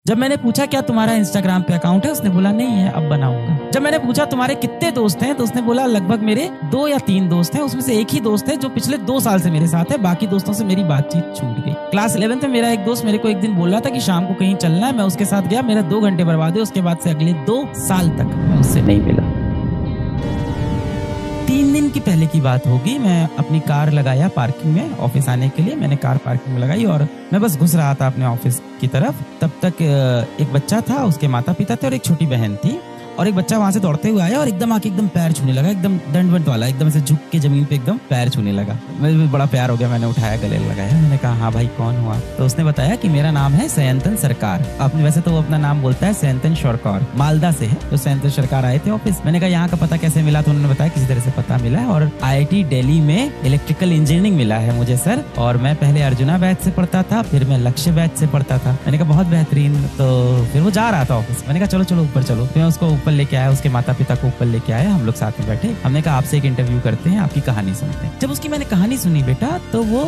जब मैंने पूछा क्या तुम्हारा इंस्टाग्राम पे अकाउंट है, उसने बोला नहीं है, अब बनाऊंगा। जब मैंने पूछा तुम्हारे कितने दोस्त हैं, तो उसने बोला लगभग मेरे 2 या 3 दोस्त हैं, उसमें से एक ही दोस्त है जो पिछले 2 साल से मेरे साथ है, बाकी दोस्तों से मेरी बातचीत छूट गई। क्लास 11 में मेरा एक दोस्त मेरे को एक दिन बोल रहा था कि शाम को कहीं चलना है, मैं उसके साथ गया, मेरा 2 घंटे बर्बाद हुए। उसके बाद से अगले 2 साल तक मैं उससे नहीं मिला। 3 दिन की पहले की बात होगी, मैं अपनी कार लगाया पार्किंग में ऑफिस आने के लिए। मैंने कार पार्किंग में लगाई और मैं बस घुस रहा था अपने ऑफिस की तरफ। तब तक एक बच्चा था, उसके माता पिता थे और एक छोटी बहन थी। और एक बच्चा वहां से दौड़ते हुए आया और एकदम आके एकदम पैर छूने लगा, एकदम दंडवत वाला, एकदम ऐसे झुक के जमीन पे एकदम पैर छूने लगा। मुझे भी बड़ा प्यार हो गया, मैंने उठाया, गले लगाया। मैंने कहा हाँ भाई कौन हुआ? तो उसने बताया कि मेरा नाम है सयंतन सरकार। आपने वैसे तो वो अपना नाम बोलता है सयंतन सरकार, मालदा से है। तो सयंतन सरकार आए थे ऑफिस। मैंने कहा यहाँ का पता कैसे मिला? तो उन्होंने बताया किसी तरह से पता मिला है और IIT दिल्ली में इलेक्ट्रिकल इंजीनियरिंग मिला है मुझे सर। और मैं पहले अर्जुना बैच से पढ़ता था, फिर मैं लक्ष्य बैच से पढ़ता था। मैंने कहा बहुत बेहतरीन। तो फिर वो जा रहा था ऑफिस। मैंने कहा चलो चलो ऊपर चलो। फिर मैं उसको ऊपर लेके आया, उसके माता पिता को ऊपर लेके आया, हम लोग साथ में बैठे। हमने कहा आपसे एक इंटरव्यू करते हैं, आपकी कहानी सुनते हैं। जब उसकी मैंने कहानी सुनी बेटा, तो वो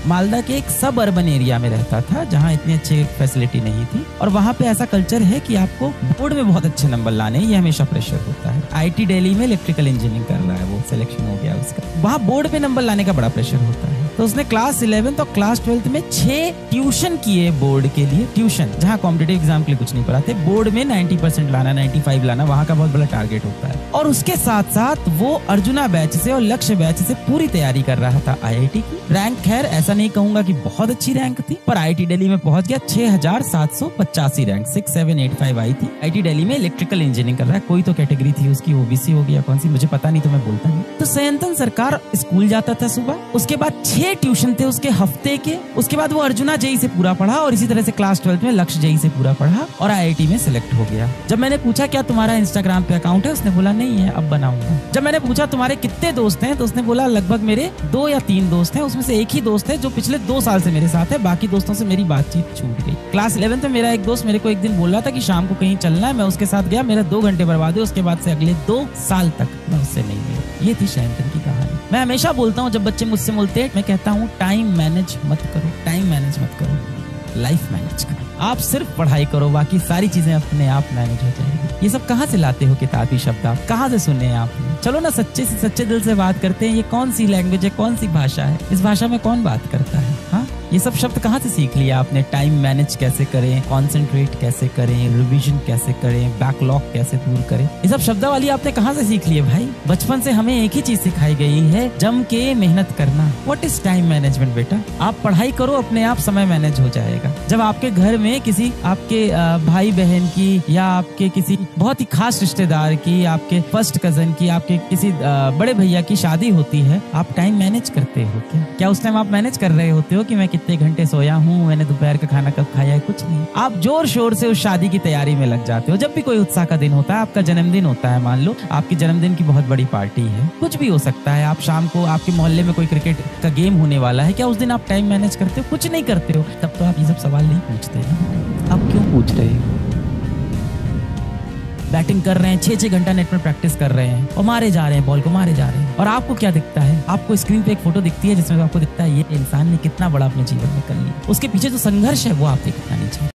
मालदा के एक सब अर्बन एरिया में रहता था जहाँ इतनी अच्छी फैसिलिटी नहीं थी। और वहाँ पे ऐसा कल्चर है कि आपको बोर्ड में बहुत अच्छे नंबर लाने, ये हमेशा प्रेशर होता है। IIT दिल्ली में इलेक्ट्रिकल इंजीनियरिंग कर रहा है, वो सिलेक्शन हो गया उसका। वहाँ बोर्ड पे नंबर लाने का बड़ा प्रेशर होता है। तो उसने क्लास 11 और क्लास 12 में 6 ट्यूशन किए बोर्ड के लिए। ट्यूशन जहाँ कॉम्पिटिटिव एग्जाम के लिए कुछ नहीं पढ़ाते, बोर्ड में 90% लाना, 95 लाना, वहाँ का बहुत बड़ा टारगेट होता है। और उसके साथ साथ वो अर्जुना बैच से और लक्ष्य बैच से पूरी तैयारी कर रहा था IIT की। रैंक खैर ऐसा नहीं कहूंगा कि बहुत अच्छी रैंक थी, पर IIT दिल्ली में पहुंच गया। 6785 रैंक, 6785 आई थी। IIT दिल्ली में इलेक्ट्रिकल इंजीनियरिंग कर रहा है। कोई तो कैटेगरी थी उसकी, OBC हो गया, कौन सी मुझे पता नहीं, तो मैं बोलता नहीं। तो सयंतन सरकार स्कूल जाता था सुबह, उसके बाद 6 ट्यूशन थे उसके हफ्ते के। उसके बाद वो अर्जुना JEE से पूरा पढ़ा और इसी तरह से क्लास 12 में लक्ष्य JEE से पूरा पढ़ा और IIT में सिलेक्ट हो गया। जब मैंने पूछा क्या तुम्हारा इंस्टाग्राम पे अकाउंट है, उसने बोला नहीं है, अब बनाऊंगा। जब मैंने पूछा तुम्हारे कितने दोस्त हैं, तो उसने बोला लगभग मेरे 2 या 3 दोस्त हैं, उसमें से एक ही दोस्त है जो पिछले 2 साल से मेरे साथ है, बाकी दोस्तों से मेरी बातचीत छूट गई। क्लास 11 में मेरा एक दोस्त मेरे को एक दिन बोल रहा था कि शाम को कहीं चलना है, मैं उसके साथ गया, मेरा 2 घंटे बर्बाद हुए। उसके बाद से अगले 2 साल तक मैं उससे नहीं मिला। ये थी सयंतन की कहानी। मैं हमेशा बोलता हूँ, जब बच्चे मुझसे बोलते हैं, मैं कहता हूँ टाइम मैनेज मत करो, टाइम मैनेज मत करो, लाइफ मैनेज करो। आप सिर्फ पढ़ाई करो, बाकी सारी चीजें अपने आप मैनेज हो जाएगी। ये सब कहाँ से लाते हो किताबी शब्द? आप कहाँ से सुने आपने? चलो ना सच्चे से सच्चे दिल से बात करते हैं। ये कौन सी लैंग्वेज है, कौन सी भाषा है? इस भाषा में कौन बात करता है? हाँ, ये सब शब्द कहाँ से सीख लिया आपने? टाइम मैनेज कैसे करें, कॉन्सेंट्रेट कैसे करें, रिवीजन कैसे करें, बैकलॉग कैसे दूर करें, ये सब शब्दावली आपने कहाँ से सीख लिए भाई? बचपन से हमें एक ही चीज सिखाई गई है, जम के मेहनत करना। व्हाट इज टाइम मैनेजमेंट बेटा? आप पढ़ाई करो, अपने आप समय मैनेज हो जाएगा। जब आपके घर में किसी आपके भाई बहन की या आपके किसी बहुत ही खास रिश्तेदार की, आपके फर्स्ट कजन की, आपके किसी बड़े भैया की शादी होती है, आप टाइम मैनेज करते हो क्या? क्या उस टाइम आप मैनेज कर रहे होते हो कि मैं कितने घंटे सोया हूँ, मैंने दोपहर का खाना कब खाया है? कुछ नहीं। आप जोर शोर से उस शादी की तैयारी में लग जाते हो। जब भी कोई उत्साह का दिन होता है, आपका जन्मदिन होता है, मान लो आपकी जन्मदिन की बहुत बड़ी पार्टी है, कुछ भी हो सकता है, आप शाम को आपके मोहल्ले में कोई क्रिकेट का गेम होने वाला है, क्या उस दिन आप टाइम मैनेज करते हो? कुछ नहीं करते हो। तब तो आप ये सब सवाल नहीं पूछते ना। आप क्यों पूछ रहे हो? बैटिंग कर रहे हैं, 6-6 घंटा नेट में प्रैक्टिस कर रहे हैं और मारे जा रहे हैं, बॉल को मारे जा रहे हैं। और आपको क्या दिखता है? आपको स्क्रीन पे एक फोटो दिखती है जिसमें आपको दिखता है ये इंसान ने कितना बड़ा अपने जीवन में कर लिया। उसके पीछे जो संघर्ष है वो आप देखना नहीं चाहिए।